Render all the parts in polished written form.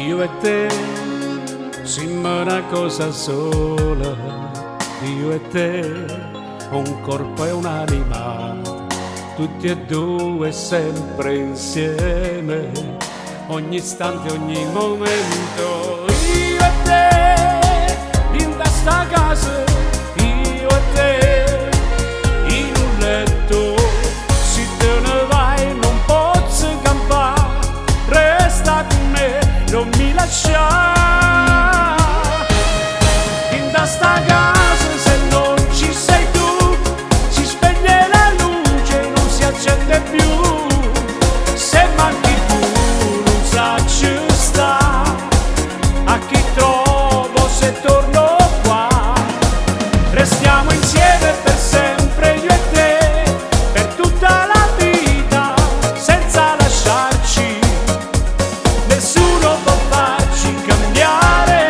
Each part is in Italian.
Io e te siamo una cosa sola, io e te, un corpo e un'anima, tutti e due sempre insieme, ogni istante, ogni momento. Io e te in questa casa, io e te in un letto, se te ne vai non posso campare, resta con me, non mi lasciare. In questa casa se non ci sei tu, si spegne la luce, non si accende più. Se manchi tu non sacci sta, a chi trovo se torno qua. Restiamo insieme per sempre io e te, per tutta la vita, senza lasciarci. Nessuno può farci cambiare,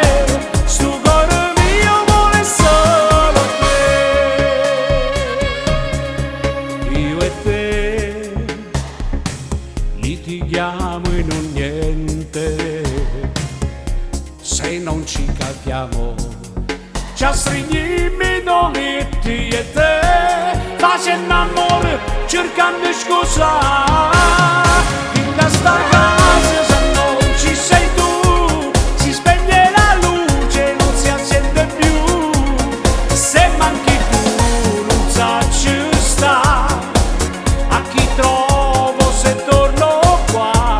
sto cuore mio vuole solo te. Io e te litighiamo in un niente, se non ci capiamo ci stringiamo noi e te, facendo amore, cercando scusa. In questa casa se non ci sei tu, si spegne la luce, non si accende più. Se manchi tu non sacci sta, a chi trovo se torno qua.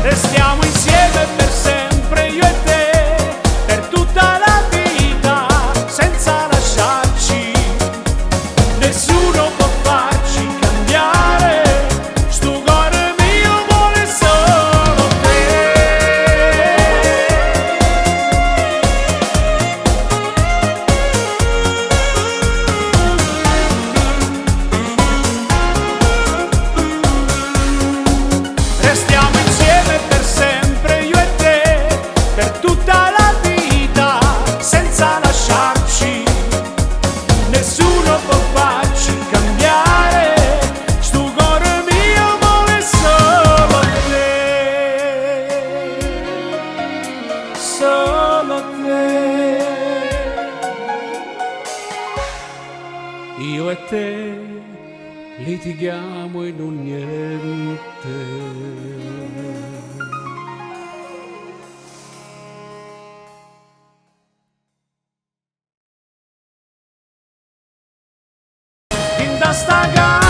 Restiamo insieme per sempre io e te, per tutta la vita, senza lasciarci. Nessuno può farci cambiare, sto cuore mio vuole solo te. Restiamo insieme per sempre io e te, per tutta la vita, senza lasciarci. Nessuno può farci cambiare, sto cuore mio vuole solo te, solo te. Io e te litighiamo in un niente. In questa casa